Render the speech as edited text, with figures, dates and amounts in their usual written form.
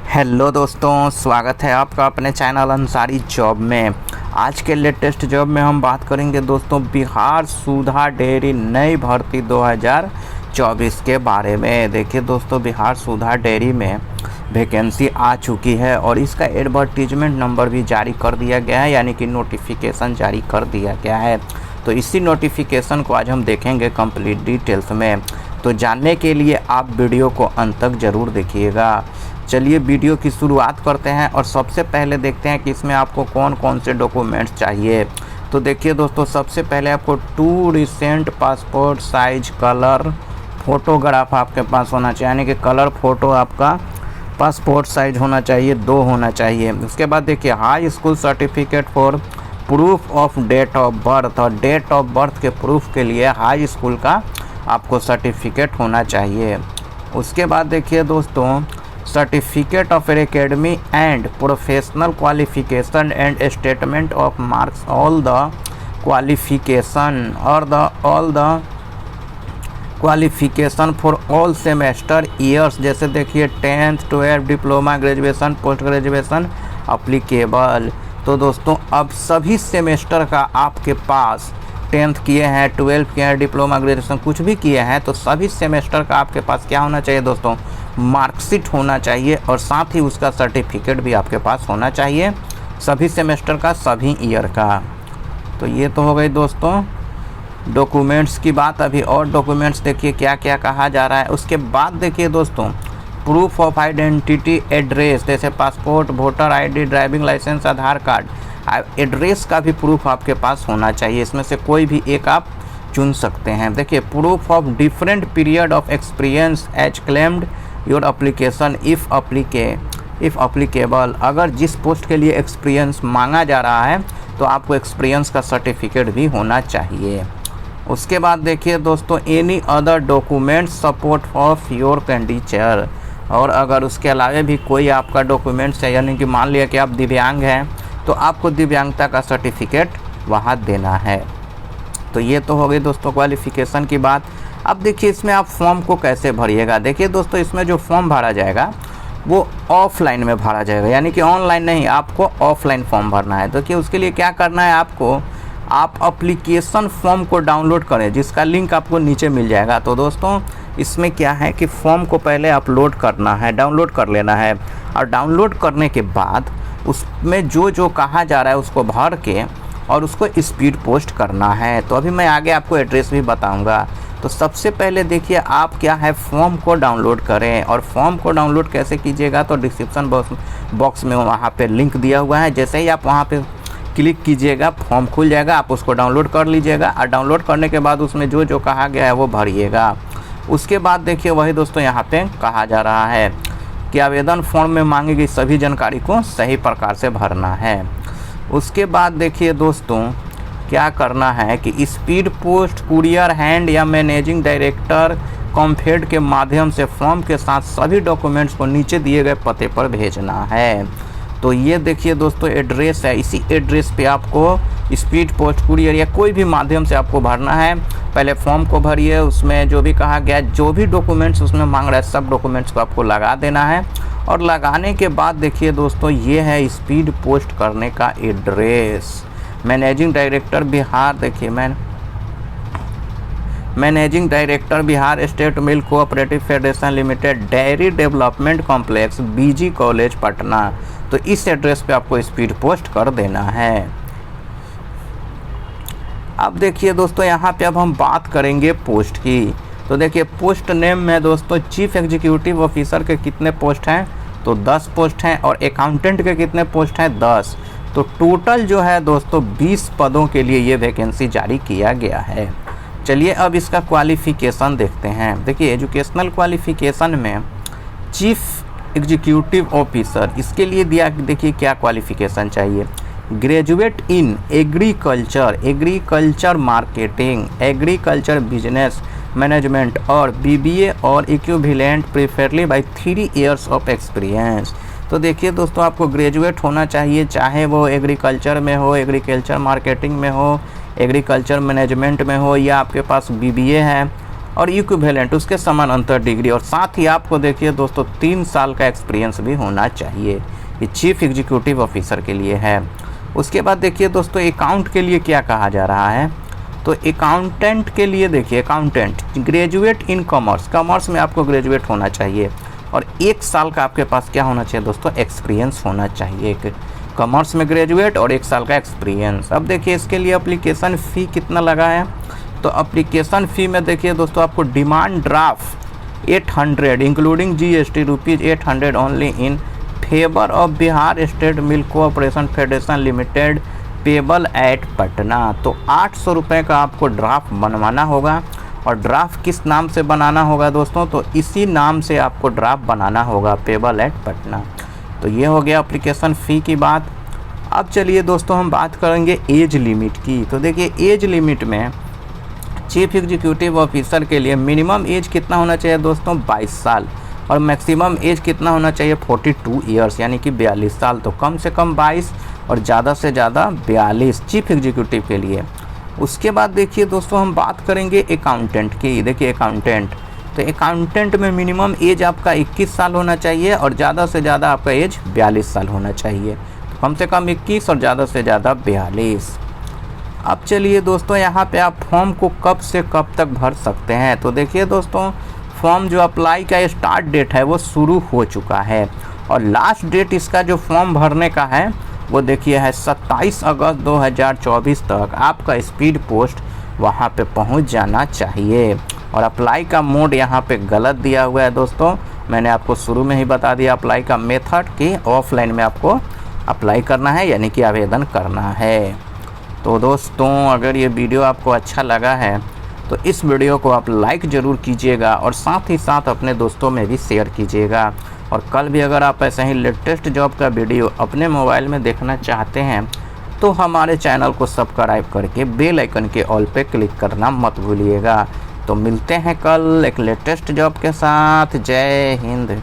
Hello दोस्तों, स्वागत है आपका अपने चैनल अंसारी जॉब में। आज के लेटेस्ट जॉब में हम बात करेंगे दोस्तों बिहार सुधा डेयरी नई भर्ती 2024 के बारे में। देखिए दोस्तों, बिहार सुधा डेयरी में वैकेंसी आ चुकी है और इसका एडवर्टीजमेंट नंबर भी जारी कर दिया गया है, यानी कि नोटिफिकेशन जारी कर दिया गया है। तो इसी नोटिफिकेशन को आज हम देखेंगे कंप्लीट डिटेल्स में। तो जानने के लिए आप वीडियो को अंत तक ज़रूर देखिएगा। चलिए वीडियो की शुरुआत करते हैं और सबसे पहले देखते हैं कि इसमें आपको कौन कौन से डॉक्यूमेंट्स चाहिए। तो देखिए दोस्तों, सबसे पहले आपको 2 recent passport size colour photograph आपके पास होना चाहिए, यानी कि कलर फ़ोटो आपका पासपोर्ट साइज होना चाहिए, 2 होना चाहिए। उसके बाद देखिए high school certificate for proof of date of birth, और डेट ऑफ बर्थ के प्रूफ के लिए हाई स्कूल का आपको सर्टिफिकेट होना चाहिए। उसके बाद देखिए दोस्तों, certificate of academy and professional qualification and statement of marks all the qualification और all the qualification for all semester years, जैसे देखिए 10th 12th diploma graduation post graduation applicable. तो दोस्तों अब सभी सेमेस्टर का आपके पास 10th किए हैं, 12th किए हैं, डिप्लोमा ग्रेजुएशन कुछ भी किए हैं, तो सभी सेमेस्टर का आपके पास क्या होना चाहिए दोस्तों, मार्कशीट होना चाहिए और साथ ही उसका सर्टिफिकेट भी आपके पास होना चाहिए, सभी सेमेस्टर का, सभी ईयर का। तो ये तो हो गई दोस्तों डॉक्यूमेंट्स की बात। अभी और डॉक्यूमेंट्स देखिए क्या क्या कहा जा रहा है। उसके बाद देखिए दोस्तों, प्रूफ ऑफ आइडेंटिटी एड्रेस, जैसे passport, voter ID, driving licence, Aadhaar card, address का भी प्रूफ आपके पास होना चाहिए। इसमें से कोई भी एक आप चुन सकते हैं। देखिए proof of different period of experience as claimed your application if applicable, अगर जिस पोस्ट के लिए एक्सपीरियंस मांगा जा रहा है तो आपको एक्सपीरियंस का सर्टिफिकेट भी होना चाहिए। उसके बाद देखिए दोस्तों, any other document support of your candidature, और अगर उसके अलावा भी कोई आपका डॉक्यूमेंट्स है, यानी कि मान लिया कि आप दिव्यांग हैं तो आपको दिव्यांगता का सर्टिफिकेट वहाँ देना है। तो ये तो हो गई दोस्तों क्वालिफ़िकेशन की बात। अब देखिए इसमें आप फॉर्म को कैसे भरिएगा। देखिए दोस्तों, इसमें जो फॉर्म भरा जाएगा वो ऑफलाइन में भरा जाएगा, यानी कि ऑनलाइन नहीं, आपको ऑफलाइन फॉर्म भरना है। तो कि उसके लिए क्या करना है आपको, आप एप्लीकेशन फॉर्म को डाउनलोड करें, जिसका लिंक आपको नीचे मिल जाएगा। तो दोस्तों इसमें क्या है कि फॉर्म को पहले अपलोड करना है, डाउनलोड कर लेना है, और डाउनलोड करने के बाद उसमें जो जो कहा जा रहा है उसको भर के और उसको स्पीड पोस्ट करना है। तो अभी मैं आगे आपको एड्रेस भी बताऊंगा। तो सबसे पहले देखिए आप क्या है, फॉर्म को डाउनलोड करें। और फॉर्म को डाउनलोड कैसे कीजिएगा, तो डिस्क्रिप्शन बॉक्स में वहाँ पे लिंक दिया हुआ है, जैसे ही आप वहाँ पे क्लिक कीजिएगा फॉर्म खुल जाएगा, आप उसको डाउनलोड कर लीजिएगा। और डाउनलोड करने के बाद उसमें जो जो कहा गया है वो भरिएगा। उसके बाद देखिए वही दोस्तों यहाँ पे कहा जा रहा है कि आवेदन फॉर्म में मांगी गई सभी जानकारी को सही प्रकार से भरना है। उसके बाद देखिए दोस्तों क्या करना है कि स्पीड पोस्ट, कुरियर, हैंड या मैनेजिंग डायरेक्टर कॉम्फेड के माध्यम से फॉर्म के साथ सभी डॉक्यूमेंट्स को नीचे दिए गए पते पर भेजना है। तो ये देखिए दोस्तों एड्रेस है, इसी एड्रेस पे आपको स्पीड पोस्ट, कुरियर या कोई भी माध्यम से आपको भरना है। पहले फॉर्म को भरिए, उसमें जो भी कहा गया, जो भी डॉक्यूमेंट्स उसमें मांग रहा है सब डॉक्यूमेंट्स को आपको लगा देना है। और लगाने के बाद देखिए दोस्तों ये है स्पीड पोस्ट करने का एड्रेस। मैनेजिंग डायरेक्टर बिहार, देखिए managing director Bihar state milk cooperative federation limited, dairy development complex, BG college Patna. तो इस एड्रेस पे आपको स्पीड पोस्ट कर देना है। अब देखिए दोस्तों यहाँ पे अब हम बात करेंगे पोस्ट की। तो देखिए पोस्ट नेम में दोस्तों चीफ एग्जीक्यूटिव ऑफिसर के कितने पोस्ट हैं, तो 10 पोस्ट हैं, और अकाउंटेंट के कितने पोस्ट हैं, 10। तो टोटल जो है दोस्तों 20 पदों के लिए ये वैकेंसी जारी किया गया है। चलिए अब इसका क्वालिफ़िकेशन देखते हैं। देखिए एजुकेशनल क्वालिफ़िकेशन में चीफ एग्जीक्यूटिव ऑफिसर, इसके लिए दिया, देखिए क्या क्वालिफ़िकेशन चाहिए, graduate in agriculture marketing, agriculture business management और बीबीए और equivalent preferably by 3 years of experience. तो देखिए दोस्तों आपको ग्रेजुएट होना चाहिए, चाहे वो एग्रीकल्चर में हो, एग्रीकल्चर मार्केटिंग में हो, एग्रीकल्चर मैनेजमेंट में हो, या आपके पास बीबीए है और इक्विवेलेंट उसके समानांतर डिग्री, और साथ ही आपको देखिए दोस्तों 3 साल का एक्सपीरियंस भी होना चाहिए। ये चीफ एग्जीक्यूटिव ऑफिसर के लिए है। उसके बाद देखिए दोस्तों अकाउंट के लिए क्या कहा जा रहा है, तो अकाउंटेंट के लिए देखिए accountant graduate in commerce, commerce में आपको ग्रेजुएट होना चाहिए और 1 साल का आपके पास क्या होना चाहिए दोस्तों, एक्सपीरियंस होना चाहिए। कॉमर्स में ग्रेजुएट और 1 साल का एक्सपीरियंस। अब देखिए इसके लिए एप्लीकेशन फ़ी कितना लगा है, तो एप्लीकेशन फ़ी में देखिए दोस्तों आपको demand draft 800 including GST ₹800 only in favour of Bihar state milk cooperation federation limited payable eight Patna. तो 800 रुपये का आपको ड्राफ्ट बनवाना होगा। और ड्राफ्ट किस नाम से बनाना होगा दोस्तों, तो इसी नाम से आपको ड्राफ्ट बनाना होगा, पेबल एट पटना। तो ये हो गया एप्लीकेशन फ़ी की बात। अब चलिए दोस्तों हम बात करेंगे एज लिमिट की। तो देखिए एज लिमिट में चीफ एग्जीक्यूटिव ऑफिसर के लिए मिनिमम एज कितना होना चाहिए दोस्तों, 22 साल, और मैक्सिमम एज कितना होना चाहिए 42 ईयर्स यानी कि 42 साल। तो कम से कम 22 और ज़्यादा से ज़्यादा 42 चीफ एग्जीक्यूटिव के लिए। उसके बाद देखिए दोस्तों हम बात करेंगे अकाउंटेंट की। देखिए अकाउंटेंट, तो अकाउंटेंट में मिनिमम एज आपका 21 साल होना चाहिए और ज़्यादा से ज़्यादा आपका एज 42 साल होना चाहिए। तो कम से कम 21 और ज़्यादा से ज़्यादा 42। अब चलिए दोस्तों यहाँ पे आप फॉर्म को कब से कब तक भर सकते हैं, तो देखिए दोस्तों फॉर्म जो अप्लाई का स्टार्ट डेट है वो शुरू हो चुका है और लास्ट डेट इसका जो फॉर्म भरने का है वो देखिए है 27 अगस्त 2024 तक। आपका स्पीड पोस्ट वहाँ पे पहुँच जाना चाहिए। और अप्लाई का मोड यहाँ पे गलत दिया हुआ है दोस्तों, मैंने आपको शुरू में ही बता दिया अप्लाई का मेथड कि ऑफलाइन में आपको अप्लाई करना है यानी कि आवेदन करना है। तो दोस्तों अगर ये वीडियो आपको अच्छा लगा है तो इस वीडियो को आप लाइक ज़रूर कीजिएगा और साथ ही साथ अपने दोस्तों में भी शेयर कीजिएगा। और कल भी अगर आप ऐसे ही लेटेस्ट जॉब का वीडियो अपने मोबाइल में देखना चाहते हैं तो हमारे चैनल को सब्सक्राइब करके बेल आइकन के ऑल पे क्लिक करना मत भूलिएगा। तो मिलते हैं कल एक लेटेस्ट जॉब के साथ। जय हिंद।